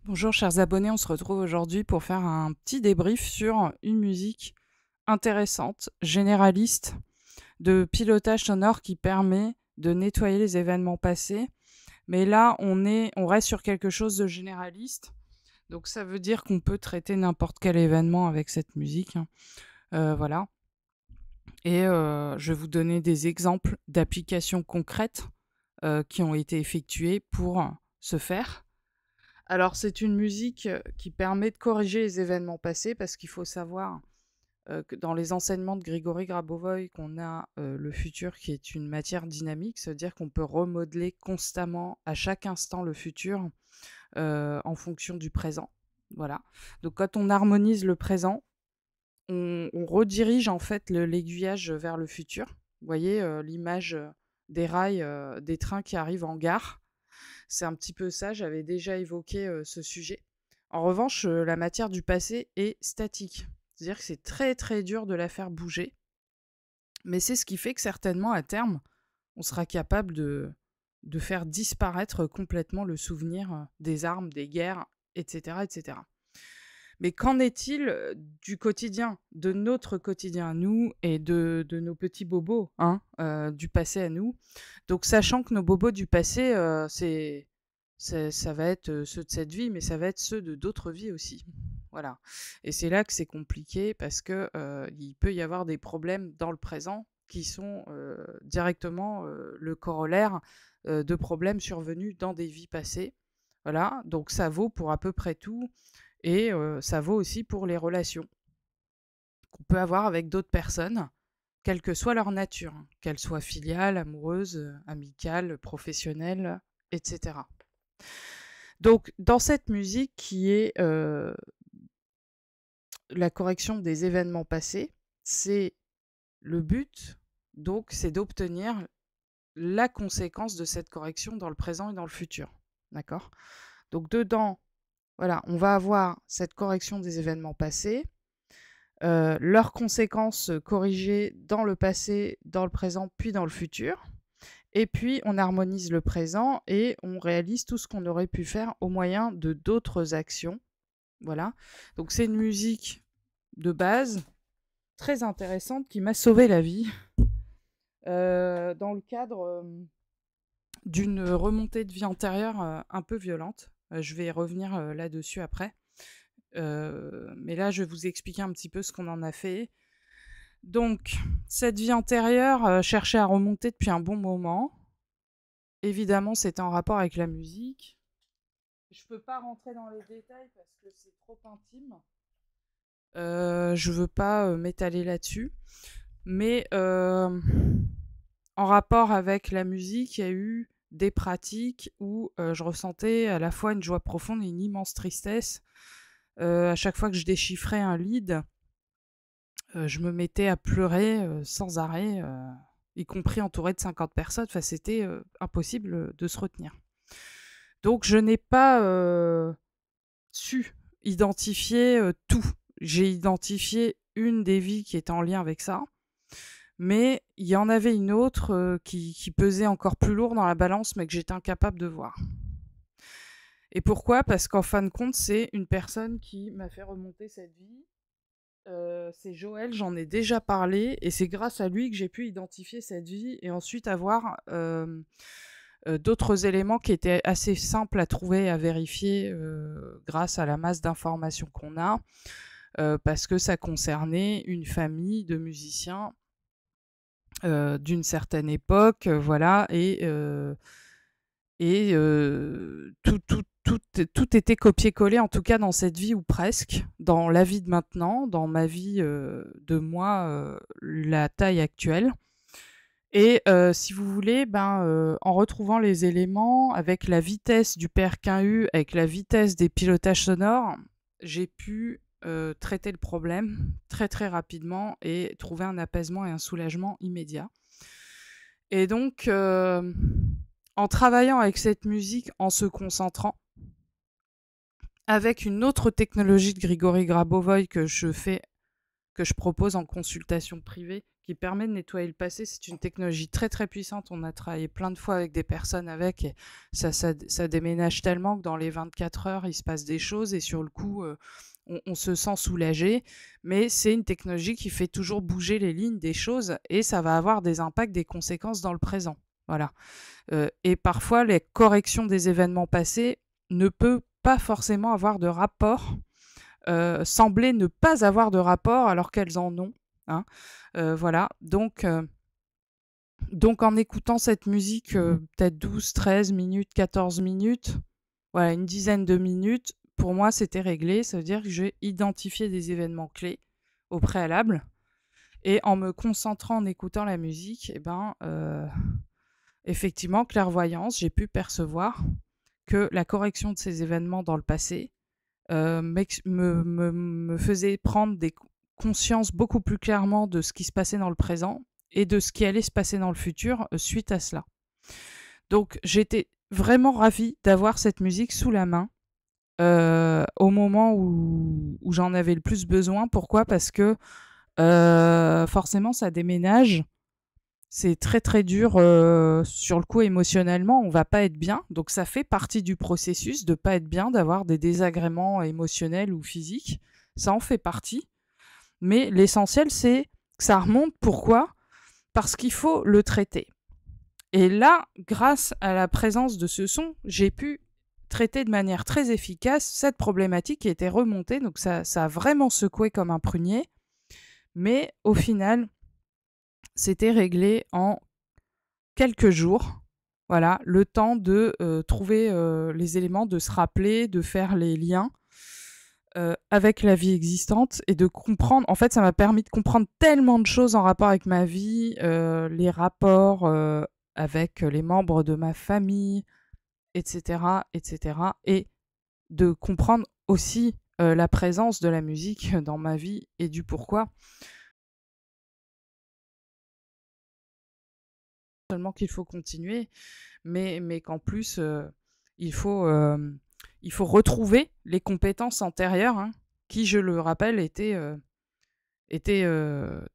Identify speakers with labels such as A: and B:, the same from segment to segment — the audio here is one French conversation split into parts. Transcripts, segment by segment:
A: Bonjour chers abonnés, on se retrouve aujourd'hui pour faire un petit débrief sur une musique intéressante, généraliste, de pilotage sonore qui permet de nettoyer les événements passés. Mais là, on reste sur quelque chose de généraliste. Donc ça veut dire qu'on peut traiter n'importe quel événement avec cette musique, hein. Voilà. Et je vais vous donner des exemples d'applications concrètes qui ont été effectuées pour ce faire. Alors, c'est une musique qui permet de corriger les événements passés parce qu'il faut savoir que dans les enseignements de Grigory Grabovoy, qu'on a le futur qui est une matière dynamique, c'est-à-dire qu'on peut remodeler constamment à chaque instant le futur en fonction du présent. Voilà. Donc, quand on harmonise le présent, on redirige en fait l'aiguillage vers le futur. Vous voyez l'image des rails, des trains qui arrivent en gare. C'est un petit peu ça, j'avais déjà évoqué ce sujet. En revanche, la matière du passé est statique. C'est-à-dire que c'est très très dur de la faire bouger. Mais c'est ce qui fait que certainement, à terme, on sera capable de faire disparaître complètement le souvenir des armes, des guerres, etc. etc. Mais qu'en est-il du quotidien, de notre quotidien à nous et de nos petits bobos hein, du passé à nous. Donc sachant que nos bobos du passé, ça va être ceux de cette vie, mais ça va être ceux de d'autres vies aussi. Voilà. Et c'est là que c'est compliqué parce que il peut y avoir des problèmes dans le présent qui sont directement le corollaire de problèmes survenus dans des vies passées. Voilà, donc ça vaut pour à peu près tout et ça vaut aussi pour les relations qu'on peut avoir avec d'autres personnes, quelle que soit leur nature, hein, qu'elles soient filiales, amoureuses, amicales, professionnelles, etc. Donc dans cette musique qui est la correction des événements passés, c'est le but, donc c'est d'obtenir la conséquence de cette correction dans le présent et dans le futur. D'accord ? Donc dedans, voilà, on va avoir cette correction des événements passés, leurs conséquences corrigées dans le passé, dans le présent, puis dans le futur. Et puis, on harmonise le présent et on réalise tout ce qu'on aurait pu faire au moyen de d'autres actions. Voilà. Donc, c'est une musique de base très intéressante qui m'a sauvé la vie dans le cadre d'une remontée de vie antérieure un peu violente. Je vais revenir là-dessus après. Mais là, je vais vous expliquer un petit peu ce qu'on en a fait. Donc, cette vie antérieure cherchait à remonter depuis un bon moment. Évidemment, c'était en rapport avec la musique. Je peux pas rentrer dans les détails parce que c'est trop intime. Je veux pas m'étaler là-dessus. Mais en rapport avec la musique, il y a eu des pratiques où je ressentais à la fois une joie profonde et une immense tristesse. À chaque fois que je déchiffrais un lead, je me mettais à pleurer sans arrêt, y compris entourée de 50 personnes. Enfin, c'était impossible de se retenir. Donc, je n'ai pas su identifier tout. J'ai identifié une des vies qui était en lien avec ça, mais il y en avait une autre qui pesait encore plus lourd dans la balance, mais que j'étais incapable de voir. Et pourquoi ? Parce qu'en fin de compte, c'est une personne qui m'a fait remonter cette vie. C'est Joël, j'en ai déjà parlé, et c'est grâce à lui que j'ai pu identifier cette vie et ensuite avoir d'autres éléments qui étaient assez simples à trouver et à vérifier grâce à la masse d'informations qu'on a, parce que ça concernait une famille de musiciens d'une certaine époque, voilà, et tout était copié-collé, en tout cas dans cette vie ou presque, dans la vie de maintenant, dans ma vie de moi, la taille actuelle. Et si vous voulez, en retrouvant les éléments, avec la vitesse du PRQ, avec la vitesse des pilotages sonores, j'ai pu traiter le problème très très rapidement et trouver un apaisement et un soulagement immédiat. Et donc, en travaillant avec cette musique, en se concentrant, avec une autre technologie de Grigory Grabovoy que je propose en consultation privée, qui permet de nettoyer le passé. C'est une technologie très très puissante. On a travaillé plein de fois avec des personnes avec, et ça déménage tellement que dans les 24 heures, il se passe des choses, et sur le coup, on se sent soulagé. Mais c'est une technologie qui fait toujours bouger les lignes des choses, et ça va avoir des impacts, des conséquences dans le présent. Voilà. Et parfois, les corrections des événements passés ne peut pas forcément avoir de rapport, sembler ne pas avoir de rapport alors qu'elles en ont. Hein. Voilà. Donc en écoutant cette musique, peut-être 12, 13 minutes, 14 minutes, voilà, une dizaine de minutes, pour moi, c'était réglé. Ça veut dire que j'ai identifié des événements clés au préalable. Et en me concentrant, en écoutant la musique, effectivement, clairvoyance, j'ai pu percevoir que la correction de ces événements dans le passé me faisait prendre des consciences beaucoup plus clairement de ce qui se passait dans le présent et de ce qui allait se passer dans le futur suite à cela. Donc j'étais vraiment ravie d'avoir cette musique sous la main au moment où j'en avais le plus besoin. Pourquoi ? Parce que forcément ça déménage. C'est très très dur sur le coup émotionnellement, on va pas être bien. Donc ça fait partie du processus de pas être bien, d'avoir des désagréments émotionnels ou physiques. Ça en fait partie. Mais l'essentiel, c'est que ça remonte. Pourquoi ? Parce qu'il faut le traiter. Et là, grâce à la présence de ce son, j'ai pu traiter de manière très efficace cette problématique qui était remontée. Donc ça a vraiment secoué comme un prunier. Mais au final, c'était réglé en quelques jours. Voilà, le temps de trouver les éléments, de se rappeler, de faire les liens avec la vie existante et de comprendre. En fait, ça m'a permis de comprendre tellement de choses en rapport avec ma vie, les rapports avec les membres de ma famille, etc., etc. Et de comprendre aussi la présence de la musique dans ma vie et du pourquoi. Seulement qu'il faut continuer, mais qu'en plus, il faut retrouver les compétences antérieures, hein, qui, je le rappelle, étaient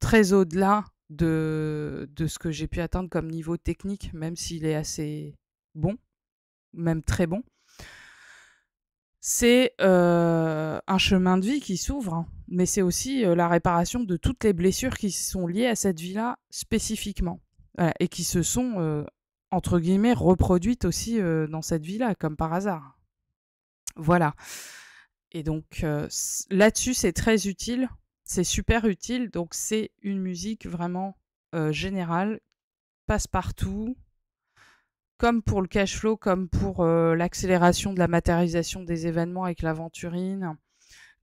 A: très au-delà de ce que j'ai pu atteindre comme niveau technique, même s'il est assez bon, même très bon. C'est un chemin de vie qui s'ouvre, hein, mais c'est aussi la réparation de toutes les blessures qui sont liées à cette vie-là spécifiquement. Voilà, et qui se sont, entre guillemets, reproduites aussi dans cette vie-là, comme par hasard. Voilà. Et donc là-dessus, c'est très utile, c'est super utile. Donc c'est une musique vraiment générale, passe-partout, comme pour le cash flow, comme pour l'accélération de la matérialisation des événements avec l'aventurine,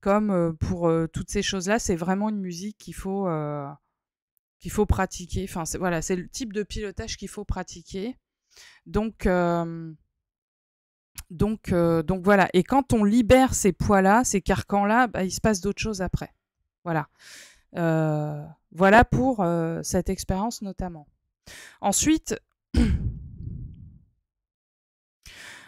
A: comme pour toutes ces choses-là. C'est vraiment une musique qu'il faut pratiquer. Enfin, voilà, c'est le type de pilotage qu'il faut pratiquer. Donc voilà. Et quand on libère ces poids-là, ces carcans-là, il se passe d'autres choses après. Voilà. Voilà pour cette expérience notamment. Ensuite,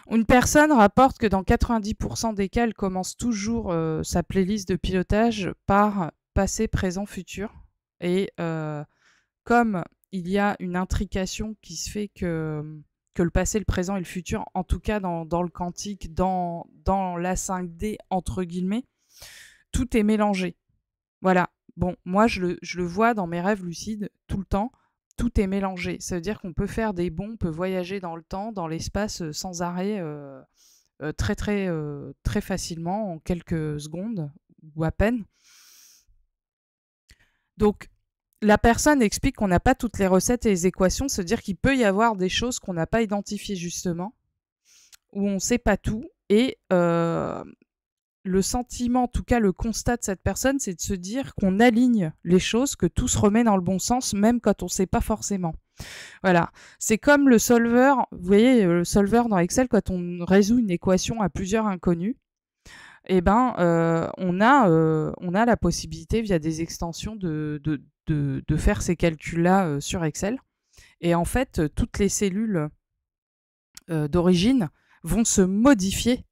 A: une personne rapporte que dans 90% des cas, elle commence toujours sa playlist de pilotage par passé, présent, futur. Et comme il y a une intrication qui se fait que le passé, le présent et le futur, en tout cas dans le quantique, dans la 5D, entre guillemets, tout est mélangé. Voilà. Bon, moi, je le vois dans mes rêves lucides tout le temps. Tout est mélangé. Ça veut dire qu'on peut faire des bonds, on peut voyager dans le temps, dans l'espace, sans arrêt, très, très, très facilement, en quelques secondes, ou à peine. Donc, la personne explique qu'on n'a pas toutes les recettes et les équations, c'est-à-dire qu'il peut y avoir des choses qu'on n'a pas identifiées justement, où on ne sait pas tout, et le sentiment, en tout cas le constat de cette personne, c'est de se dire qu'on aligne les choses, que tout se remet dans le bon sens, même quand on ne sait pas forcément. Voilà, c'est comme le solver, vous voyez, le solver dans Excel, quand on résout une équation à plusieurs inconnus, on a la possibilité, via des extensions, de faire ces calculs-là sur Excel. Et en fait, toutes les cellules d'origine vont se modifier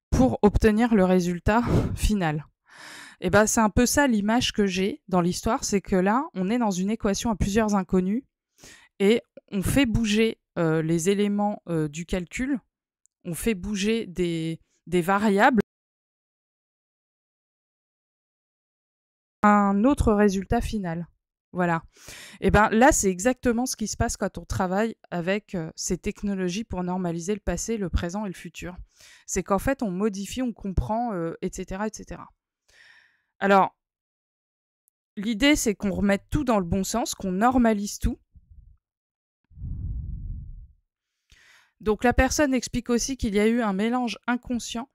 A: pour obtenir le résultat final. Et ben, c'est un peu ça l'image que j'ai dans l'histoire, c'est que là, on est dans une équation à plusieurs inconnus et on fait bouger les éléments du calcul, on fait bouger des variables, un autre résultat final. Voilà. Et ben là, c'est exactement ce qui se passe quand on travaille avec ces technologies pour normaliser le passé, le présent et le futur. C'est qu'en fait, on modifie, on comprend, etc., etc. Alors, l'idée, c'est qu'on remette tout dans le bon sens, qu'on normalise tout. Donc, la personne explique aussi qu'il y a eu un mélange inconscient.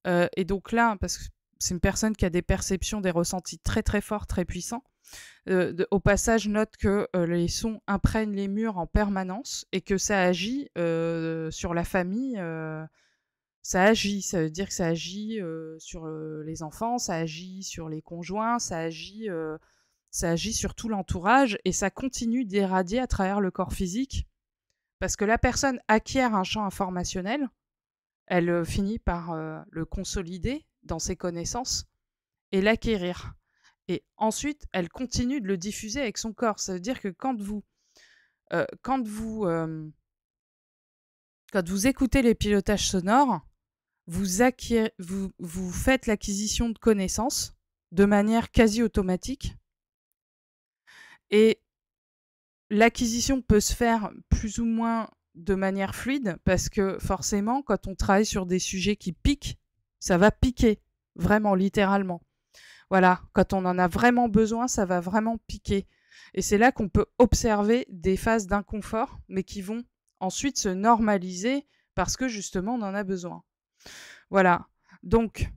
A: Et donc là, parce que c'est une personne qui a des perceptions, des ressentis très très forts, très puissants. Au passage, note que les sons imprègnent les murs en permanence et que ça agit sur la famille. Ça agit, ça veut dire que ça agit sur les enfants, ça agit sur les conjoints, ça agit sur tout l'entourage et ça continue d'irradier à travers le corps physique parce que la personne acquiert un champ informationnel, elle finit par le consolider dans ses connaissances et l'acquérir. Et ensuite, elle continue de le diffuser avec son corps. Ça veut dire que euh, quand vous, euh, quand vous écoutez les pilotages sonores, vous faites l'acquisition de connaissances de manière quasi automatique. Et l'acquisition peut se faire plus ou moins de manière fluide parce que forcément, quand on travaille sur des sujets qui piquent, ça va piquer, vraiment, littéralement. Voilà, quand on en a vraiment besoin, ça va vraiment piquer. Et c'est là qu'on peut observer des phases d'inconfort, mais qui vont ensuite se normaliser parce que justement, on en a besoin. Voilà. Donc,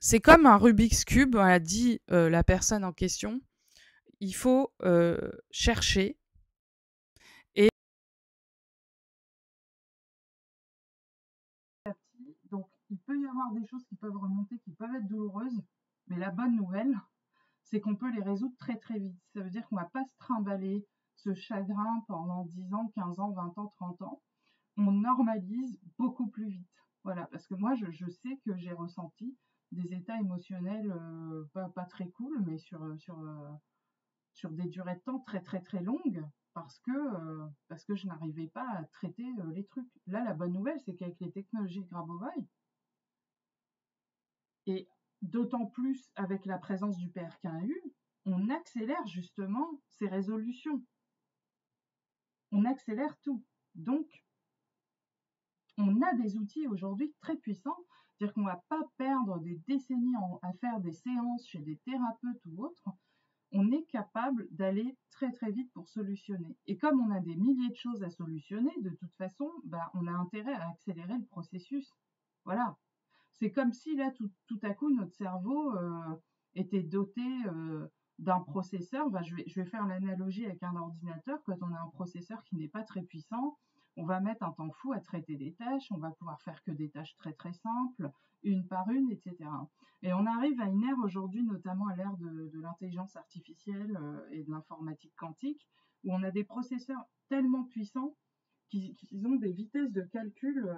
A: c'est comme un Rubik's Cube, a dit la personne en question. Il faut chercher et donc il peut y avoir des choses qui peuvent remonter, qui peuvent être douloureuses, mais la bonne nouvelle, c'est qu'on peut les résoudre très très vite. Ça veut dire qu'on ne va pas se trimballer ce chagrin pendant 10 ans, 15 ans, 20 ans, 30 ans. On normalise beaucoup plus vite. Voilà, parce que moi, je sais que j'ai ressenti des états émotionnels pas très cool, mais sur des durées de temps très très très longues, parce que je n'arrivais pas à traiter les trucs. Là, la bonne nouvelle, c'est qu'avec les technologies de Grabovoi, et d'autant plus avec la présence du PRK1U, on accélère justement ces résolutions. On accélère tout. Donc, on a des outils aujourd'hui très puissants, c'est-à-dire qu'on ne va pas perdre des décennies à faire des séances chez des thérapeutes ou autres. On est capable d'aller très très vite pour solutionner. Et comme on a des milliers de choses à solutionner, de toute façon, on a intérêt à accélérer le processus. Voilà. C'est comme si là, tout à coup, notre cerveau était doté d'un processeur. Je vais faire l'analogie avec un ordinateur. Quand on a un processeur qui n'est pas très puissant, on va mettre un temps fou à traiter des tâches. On va pouvoir faire que des tâches très très simples, une par une, etc. Et on arrive à une ère aujourd'hui, notamment à l'ère de l'intelligence artificielle et de l'informatique quantique, où on a des processeurs tellement puissants qu'ils ont des vitesses de calcul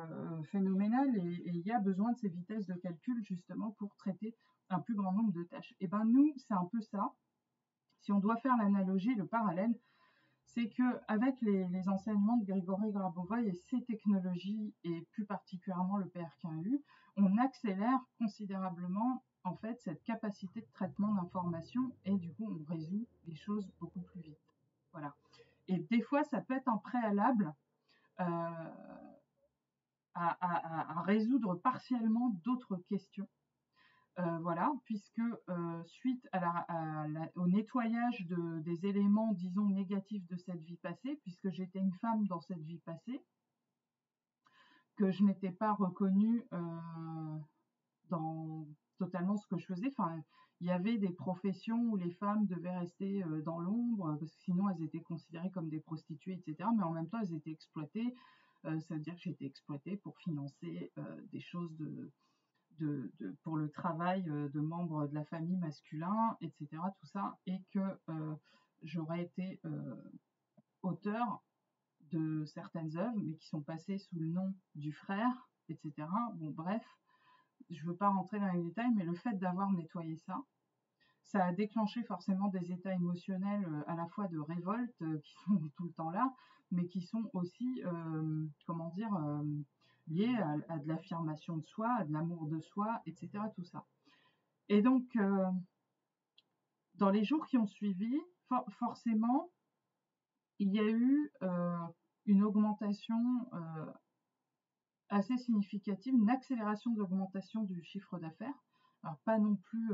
A: phénoménales et il y a besoin de ces vitesses de calcul justement pour traiter un plus grand nombre de tâches. Et ben nous, c'est un peu ça. Si on doit faire l'analogie, le parallèle, c'est que avec les enseignements de Grigory Grabovoi et ses technologies et plus particulièrement le PRK1U, on accélère considérablement en fait cette capacité de traitement d'information et du coup on résout les choses beaucoup plus vite. Voilà. Et des fois ça peut être un préalable à résoudre partiellement d'autres questions. Voilà, puisque suite au nettoyage des éléments, disons, négatifs de cette vie passée, puisque j'étais une femme dans cette vie passée, que je n'étais pas reconnue dans totalement ce que je faisais. Enfin, il y avait des professions où les femmes devaient rester dans l'ombre, parce que sinon elles étaient considérées comme des prostituées, etc. Mais en même temps, elles étaient exploitées. Ça veut dire que j'étais exploitée pour financer des choses pour le travail de membres de la famille masculin, etc. Tout ça, et que j'aurais été auteur de certaines œuvres, mais qui sont passées sous le nom du frère, etc. Bon, bref, je veux pas rentrer dans les détails, mais le fait d'avoir nettoyé ça, ça a déclenché forcément des états émotionnels à la fois de révolte qui sont tout le temps là, mais qui sont aussi, comment dire, liés à de l'affirmation de soi, à de l'amour de soi, etc. Tout ça. Et donc, dans les jours qui ont suivi, forcément, il y a eu une augmentation assez significative, une accélération d'augmentation du chiffre d'affaires. Alors pas non plus,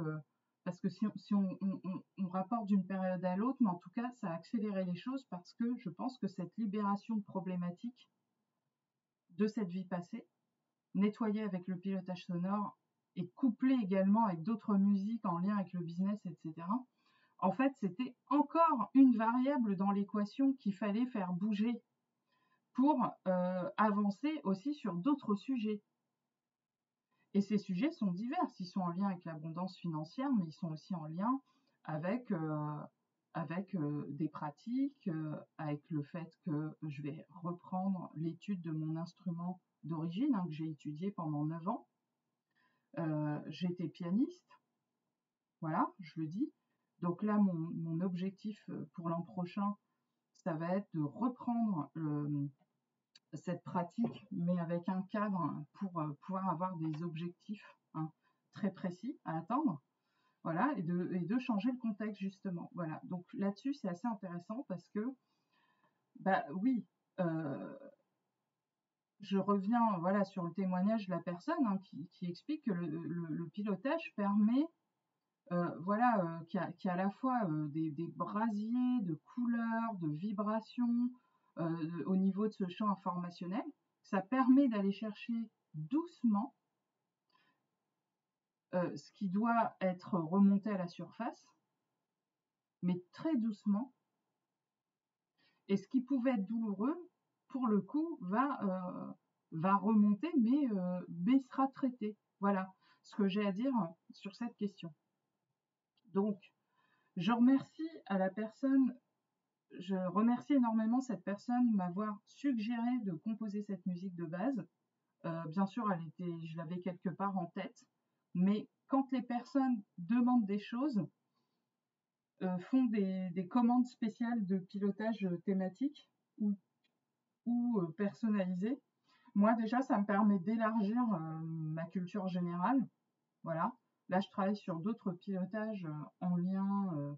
A: parce que si on rapporte d'une période à l'autre, mais en tout cas, ça a accéléré les choses parce que je pense que cette libération problématique de cette vie passée, nettoyée avec le pilotage sonore et couplée également avec d'autres musiques en lien avec le business, etc. En fait, c'était encore une variable dans l'équation qu'il fallait faire bouger pour avancer aussi sur d'autres sujets. Et ces sujets sont divers. Ils sont en lien avec l'abondance financière, mais ils sont aussi en lien avec, des pratiques, avec le fait que je vais reprendre l'étude de mon instrument d'origine, que j'ai étudié pendant 9 ans. J'étais pianiste, voilà, je le dis. Donc là, mon objectif pour l'an prochain, ça va être de reprendre cette pratique, mais avec un cadre pour pouvoir avoir des objectifs très précis à atteindre. Voilà, et de changer le contexte justement. Voilà, donc là-dessus, c'est assez intéressant parce que, bah oui, je reviens voilà, sur le témoignage de la personne qui explique que le pilotage permet, voilà, qu'il y a à la fois des brasiers de couleurs, de vibrations au niveau de ce champ informationnel. Ça permet d'aller chercher doucement ce qui doit être remonté à la surface, mais très doucement. Et ce qui pouvait être douloureux, pour le coup, va remonter, mais sera traité. Voilà ce que j'ai à dire sur cette question. Donc, je remercie énormément cette personne de m'avoir suggéré de composer cette musique de base. Bien sûr, je l'avais quelque part en tête, mais quand les personnes demandent des choses, font des commandes spéciales de pilotage thématique ou personnalisées, moi déjà, ça me permet d'élargir ma culture générale. Voilà. Là, je travaille sur d'autres pilotages en lien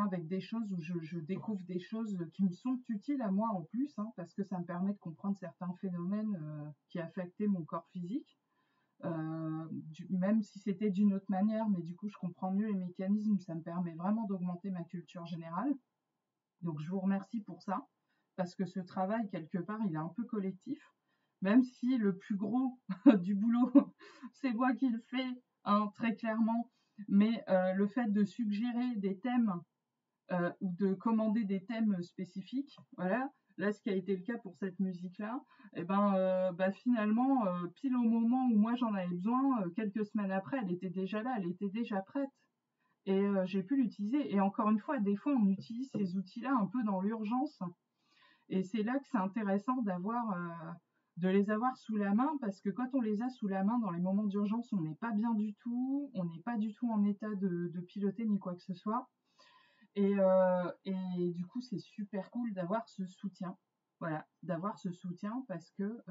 A: avec des choses où je découvre des choses qui me sont utiles à moi en plus, parce que ça me permet de comprendre certains phénomènes qui affectaient mon corps physique. Même si c'était d'une autre manière, mais du coup je comprends mieux les mécanismes, ça me permet vraiment d'augmenter ma culture générale. Donc je vous remercie pour ça, parce que ce travail, quelque part, il est un peu collectif, même si le plus gros du boulot, c'est moi qui le fais, très clairement, mais le fait de suggérer des thèmes ou de commander des thèmes spécifiques, voilà. Là, ce qui a été le cas pour cette musique-là, et finalement, pile au moment où moi j'en avais besoin, quelques semaines après, elle était déjà là, elle était déjà prête. Et j'ai pu l'utiliser. Et encore une fois, des fois, on utilise ces outils-là un peu dans l'urgence. Et c'est là que c'est intéressant de les avoir sous la main, parce que quand on les a sous la main dans les moments d'urgence, on n'est pas bien du tout, on n'est pas du tout en état de piloter ni quoi que ce soit. Et du coup, c'est super cool d'avoir ce soutien. Voilà, d'avoir ce soutien parce que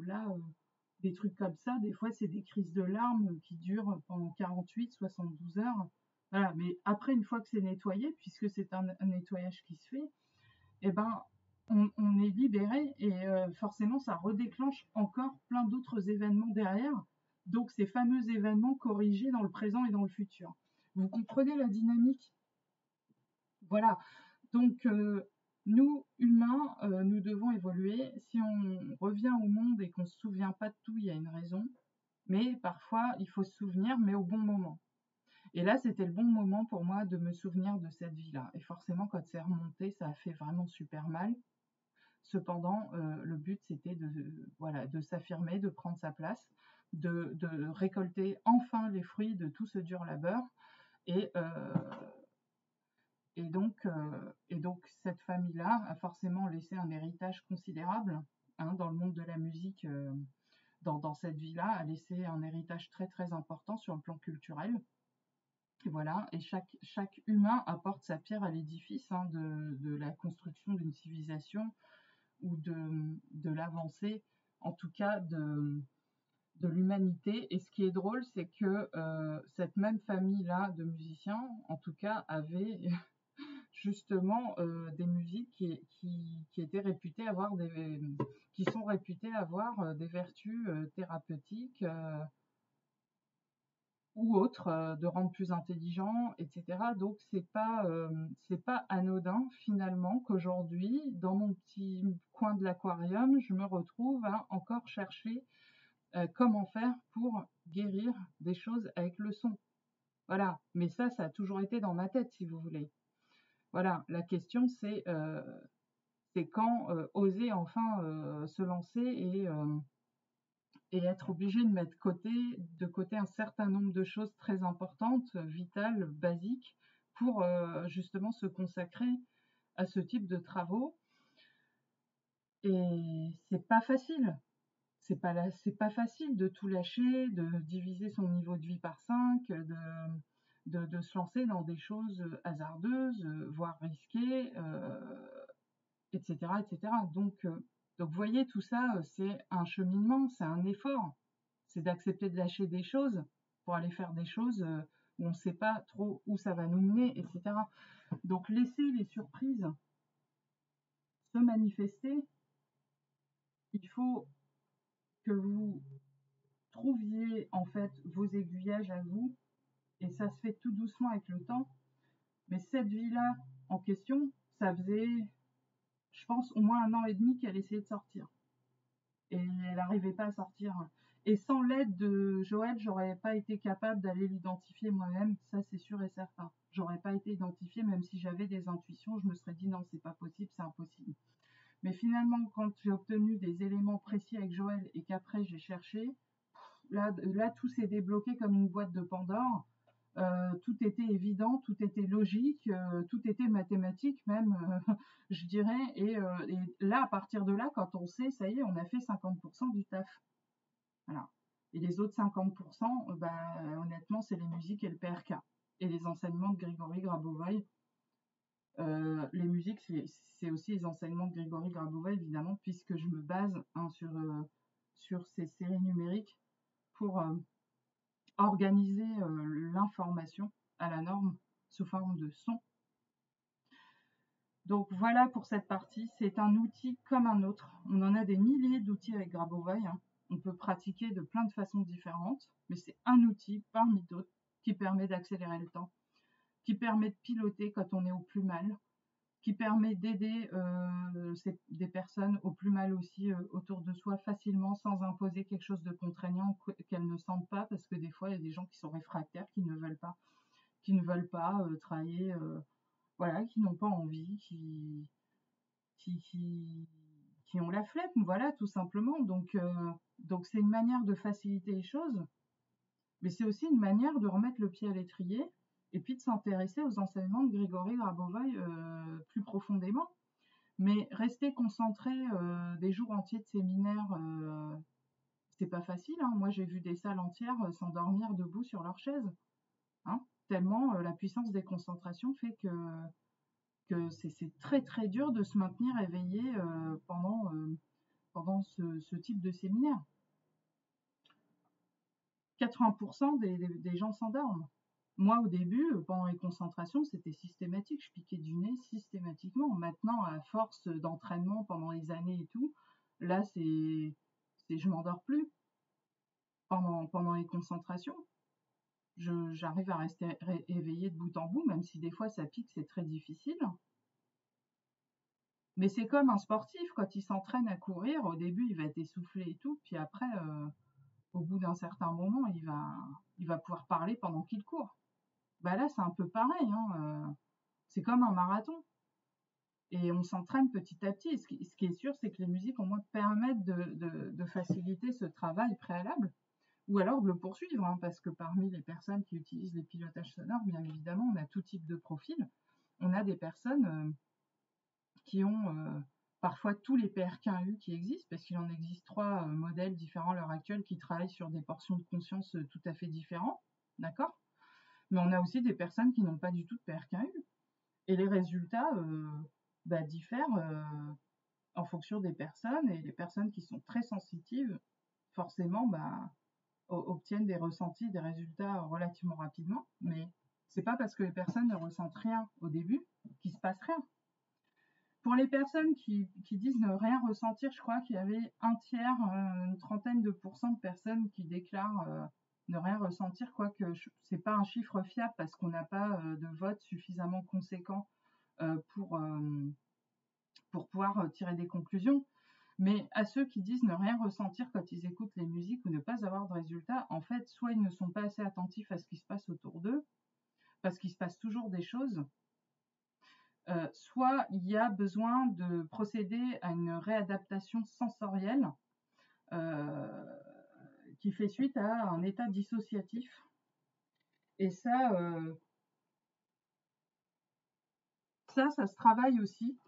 A: là, des trucs comme ça, des fois, c'est des crises de larmes qui durent pendant 48, 72 heures. Voilà, mais après, une fois que c'est nettoyé, puisque c'est un nettoyage qui se fait, eh ben, on est libéré et forcément, ça redéclenche encore plein d'autres événements derrière. Donc, ces fameux événements corrigés dans le présent et dans le futur. Vous comprenez la dynamique? Voilà, donc nous, humains, nous devons évoluer. Si on revient au monde et qu'on ne se souvient pas de tout, il y a une raison. Mais parfois, il faut se souvenir, mais au bon moment. Et là, c'était le bon moment pour moi de me souvenir de cette vie-là. Et forcément, quand c'est remonté, ça a fait vraiment super mal. Cependant, le but, c'était voilà, de s'affirmer, de prendre sa place, de récolter enfin les fruits de tout ce dur labeur. Et, Et donc cette famille-là a forcément laissé un héritage considérable dans le monde de la musique dans cette vie-là, a laissé un héritage très très important sur le plan culturel. Et voilà, et chaque humain apporte sa pierre à l'édifice hein, de la construction d'une civilisation ou de l'avancée, en tout cas de l'humanité. Et ce qui est drôle, c'est que cette même famille-là de musiciens, en tout cas, avait justement des musiques qui étaient réputées avoir qui sont réputées avoir des vertus thérapeutiques ou autres, de rendre plus intelligent, etc. Donc c'est pas anodin finalement qu'aujourd'hui, dans mon petit coin de l'aquarium, je me retrouve à encore chercher comment faire pour guérir des choses avec le son. Voilà, mais ça a toujours été dans ma tête, si vous voulez. Voilà, la question c'est quand oser enfin se lancer et être obligé de mettre de côté un certain nombre de choses très importantes, vitales, basiques, pour justement se consacrer à ce type de travaux. Et c'est pas facile. C'est pas facile de tout lâcher, de diviser son niveau de vie par 5, de se lancer dans des choses hasardeuses, voire risquées, etc., etc. Donc, vous voyez, tout ça, c'est un cheminement, c'est un effort. C'est d'accepter de lâcher des choses pour aller faire des choses où on ne sait pas trop où ça va nous mener, etc. Donc, laissez les surprises se manifester. Il faut que vous trouviez en fait vos aiguillages à vous, et ça se fait tout doucement avec le temps. Mais cette vie-là en question, ça faisait, je pense, au moins 1 an et demi qu'elle essayait de sortir. Et elle n'arrivait pas à sortir. Et sans l'aide de Joël, j'aurais pas été capable d'aller l'identifier moi-même, ça c'est sûr et certain. J'aurais pas été identifiée, même si j'avais des intuitions, je me serais dit non, c'est pas possible, c'est impossible. Mais finalement, quand j'ai obtenu des éléments précis avec Joël et qu'après j'ai cherché, là tout s'est débloqué comme une boîte de Pandore. Tout était évident, tout était logique, tout était mathématique même, je dirais. Et là, à partir de là, quand on sait, ça y est, on a fait 50% du taf. Voilà. Et les autres 50%, honnêtement, c'est les musiques et le PRK. Et les enseignements de Grigory Grabovoï. Les musiques, c'est aussi les enseignements de Grigory Grabovoï, évidemment, puisque je me base hein, sur ces séries numériques pour organiser l'information à la norme sous forme de son. Donc voilà pour cette partie, c'est un outil comme un autre. On en a des milliers d'outils avec Grabovoï, hein. On peut pratiquer de plein de façons différentes, mais c'est un outil parmi d'autres qui permet d'accélérer le temps, qui permet de piloter quand on est au plus mal, qui permet d'aider des personnes au plus mal aussi autour de soi facilement, sans imposer quelque chose de contraignant qu'elles ne sentent pas, parce que des fois il y a des gens qui sont réfractaires, qui ne veulent pas travailler, voilà, qui n'ont pas envie, qui ont la flemme, voilà, tout simplement. Donc c'est une manière de faciliter les choses, mais c'est aussi une manière de remettre le pied à l'étrier et puis de s'intéresser aux enseignements de Grigory Grabovoï plus profondément. Mais rester concentré des jours entiers de séminaire, c'est pas facile, hein. Moi, j'ai vu des salles entières s'endormir debout sur leur chaise, hein, tellement la puissance des concentrations fait que c'est très très dur de se maintenir éveillé pendant ce type de séminaire. 80% des gens s'endorment. Moi, au début, pendant les concentrations, c'était systématique. Je piquais du nez systématiquement. Maintenant, à force d'entraînement pendant les années et tout, là, je m'endors plus pendant les concentrations. J'arrive à rester éveillée de bout en bout, même si des fois ça pique, c'est très difficile. Mais c'est comme un sportif, quand il s'entraîne à courir, au début, il va être essoufflé et tout, puis après, au bout d'un certain moment, il va pouvoir parler pendant qu'il court. Bah là, c'est un peu pareil, hein, c'est comme un marathon. Et on s'entraîne petit à petit. Et ce qui est sûr, c'est que les musiques, au moins, permettent de faciliter ce travail préalable, ou alors de le poursuivre, hein, parce que parmi les personnes qui utilisent les pilotages sonores, bien évidemment, on a tout type de profil. On a des personnes qui ont parfois tous les PRK1U qui existent, parce qu'il en existe 3 modèles différents à l'heure actuelle qui travaillent sur des portions de conscience tout à fait différentes, d'accord? Mais on a aussi des personnes qui n'ont pas du tout de PRK1U. Et les résultats diffèrent en fonction des personnes, et les personnes qui sont très sensitives, forcément, obtiennent des ressentis, des résultats relativement rapidement, mais c'est pas parce que les personnes ne ressentent rien au début qu'il se passe rien. Pour les personnes qui disent ne rien ressentir, je crois qu'il y avait un tiers, une trentaine de pourcents de personnes qui déclarent ne rien ressentir, quoique c'est pas un chiffre fiable parce qu'on n'a pas de vote suffisamment conséquent pour pouvoir tirer des conclusions. Mais à ceux qui disent ne rien ressentir quand ils écoutent les musiques ou ne pas avoir de résultats, en fait, soit ils ne sont pas assez attentifs à ce qui se passe autour d'eux, parce qu'il se passe toujours des choses, soit il y a besoin de procéder à une réadaptation sensorielle qui fait suite à un état dissociatif. Et ça se travaille aussi.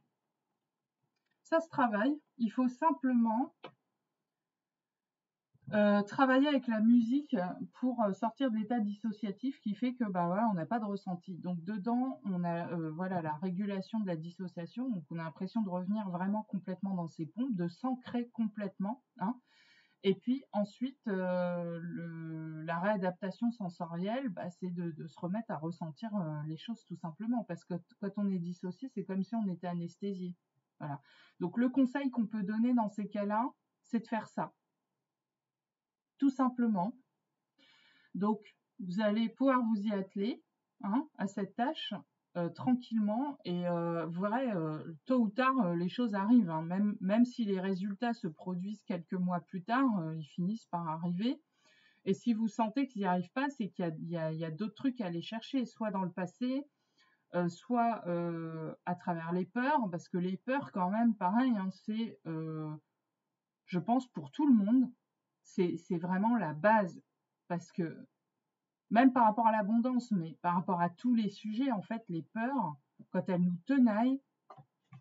A: Ça se travaille. Il faut simplement travailler avec la musique pour sortir de l'état dissociatif qui fait que on n'a pas de ressenti. Donc dedans, on a la régulation de la dissociation. Donc on a l'impression de revenir vraiment complètement dans ses pompes, de s'ancrer complètement. Hein. Et puis ensuite, la réadaptation sensorielle, c'est de se remettre à ressentir les choses tout simplement. Parce que quand on est dissocié, c'est comme si on était anesthésié. Voilà. Donc le conseil qu'on peut donner dans ces cas-là, c'est de faire ça. Tout simplement. Donc, vous allez pouvoir vous y atteler à cette tâche tranquillement, et vous verrez, tôt ou tard, les choses arrivent. Même si les résultats se produisent quelques mois plus tard, ils finissent par arriver. Et si vous sentez qu'ils n'y arrivent pas, c'est qu'il y a d'autres trucs à aller chercher, soit dans le passé, soit à travers les peurs, parce que les peurs, quand même, pareil, c'est, je pense, pour tout le monde, c'est vraiment la base, parce que même par rapport à l'abondance, mais par rapport à tous les sujets, en fait, les peurs, quand elles nous tenaillent,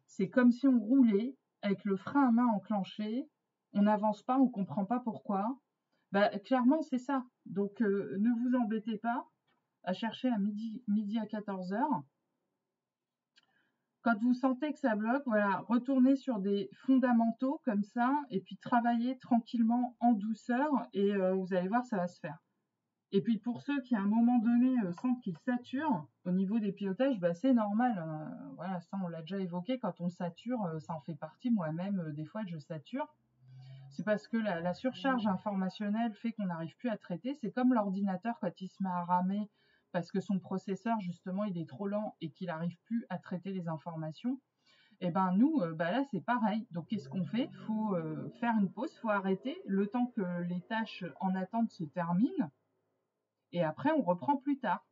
A: c'est comme si on roulait avec le frein à main enclenché, on n'avance pas, on comprend pas pourquoi. Clairement, c'est ça. Donc, ne vous embêtez pas à chercher à midi à 14h. Quand vous sentez que ça bloque, retournez sur des fondamentaux comme ça, et puis travaillez tranquillement en douceur, et vous allez voir, ça va se faire. Et puis pour ceux qui à un moment donné sentent qu'ils saturent au niveau des pilotages, c'est normal. Ça on l'a déjà évoqué, quand on sature, ça en fait partie. Moi-même, des fois je sature. C'est parce que la surcharge informationnelle fait qu'on n'arrive plus à traiter. C'est comme l'ordinateur quand il se met à ramer parce que son processeur justement il est trop lent et qu'il n'arrive plus à traiter les informations. Et nous, là c'est pareil. Donc qu'est-ce qu'on fait? Faut faire une pause, faut arrêter le temps que les tâches en attente se terminent. Et après, on reprend plus tard.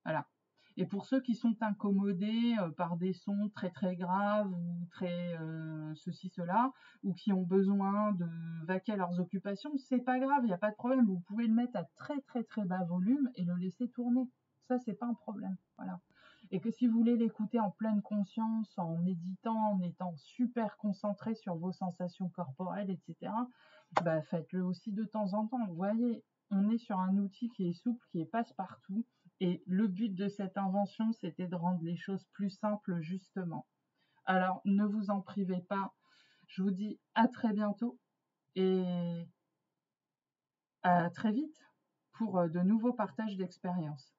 A: Voilà. Et pour ceux qui sont incommodés par des sons très très graves ou très ceci, cela, ou qui ont besoin de vaquer à leurs occupations, c'est pas grave, il n'y a pas de problème. Vous pouvez le mettre à très très très bas volume et le laisser tourner. Ça, c'est pas un problème. Voilà. Et que si vous voulez l'écouter en pleine conscience, en méditant, en étant super concentré sur vos sensations corporelles, etc., faites-le aussi de temps en temps. Vous voyez, on est sur un outil qui est souple, qui est passe-partout. Et le but de cette invention, c'était de rendre les choses plus simples, justement. Alors, ne vous en privez pas. Je vous dis à très bientôt et à très vite pour de nouveaux partages d'expériences.